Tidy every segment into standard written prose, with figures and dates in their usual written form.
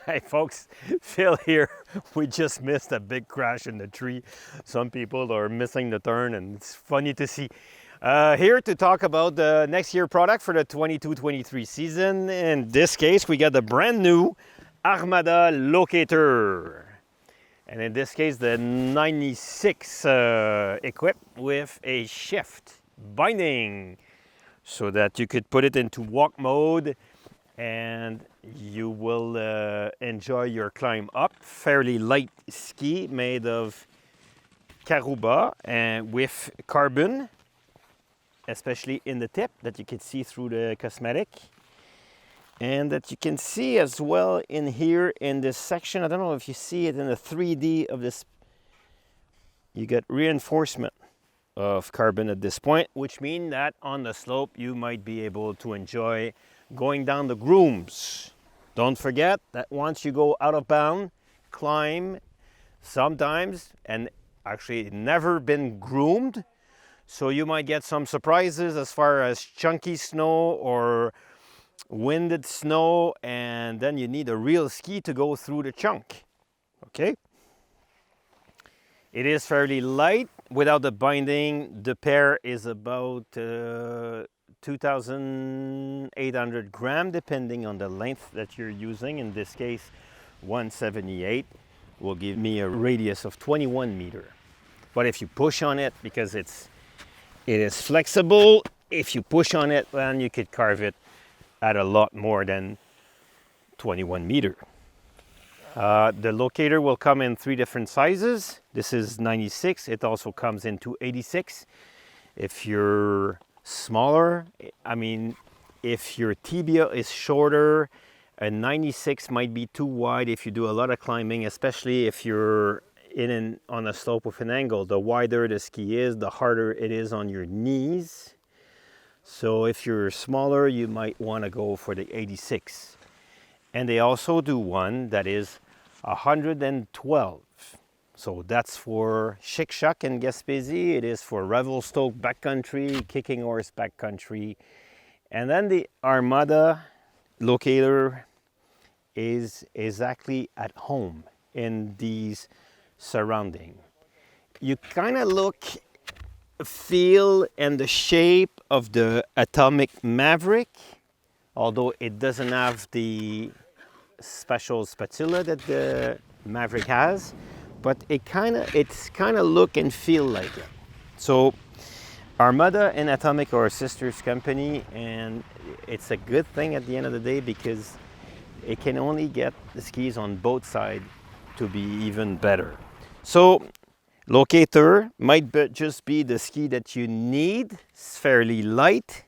Hey folks, Phil here. We just missed a big crash in the tree. Some people are missing the turn and it's funny to see. Here to talk about the next year product for the 22-23 season. In this case, we got the brand new Armada Locator. And in this case, the 96 equipped with a shift binding so that you could put it into walk mode and you will enjoy your climb up. Fairly light ski made of carouba and with carbon, especially in the tip that you can see through the cosmetic. And that you can see as well in here in this section. I don't know if you see it in the 3D of this. You get reinforcement of carbon at this point, which means that on the slope you might be able to enjoy going down the grooms. Don't forget that once you go out of bound, climb sometimes, and actually never been groomed, so you might get some surprises as far as chunky snow or winded snow, and then you need a real ski to go through the chunk. Okay, it is fairly light without the binding. The pair is about 2,800 grams depending on the length that you're using. In this case, 178 will give me a radius of 21 meters. But if you push on it, because it is flexible, if you push on it, then you could carve it at a lot more than 21 meters. The locator will come in 3 different sizes. This is 96. It also comes into 86. If you're smaller, I mean, if your tibia is shorter, a 96 might be too wide if you do a lot of climbing, especially if you're on a slope with an angle. The wider the ski is, the harder it is on your knees. So if you're smaller, you might want to go for the 86. And they also do one that is 112. So that's for Chic-Choc and Gaspésie. It is for Revelstoke backcountry, Kicking Horse backcountry. And then the Armada Locator is exactly at home in these surroundings. You kind of look, feel, and the shape of the Atomic Maverick, although it doesn't have the special spatula that the Maverick has, but it's kind of look and feel like it. So Armada and Atomic are a sisters company, and it's a good thing at the end of the day because it can only get the skis on both sides to be even better. So Locator might just be the ski that you need. It's fairly light,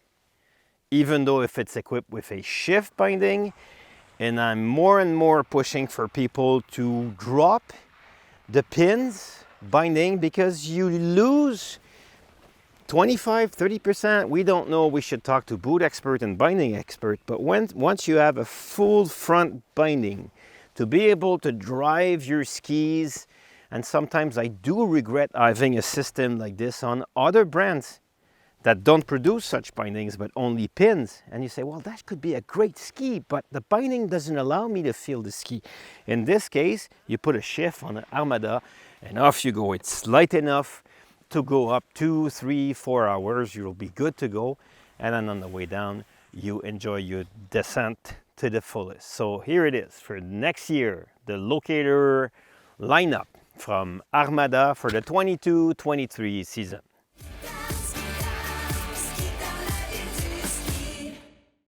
even though if it's equipped with a shift binding. And I'm more and more pushing for people to drop the pins binding because you lose 25-30%. We don't know. We should talk to boot expert and binding expert. But once you have a full front binding to be able to drive your skis, and sometimes I do regret having a system like this on other brands that don't produce such bindings but only pins, and you say, well, that could be a great ski, but the binding doesn't allow me to feel the ski. In this case, you put a shift on the Armada and off you go. It's light enough to go up 2, 3, 4 hours. You'll be good to go, and then on the way down you enjoy your descent to the fullest. So here it is for next year, the Locator lineup from Armada for the 22-23 season.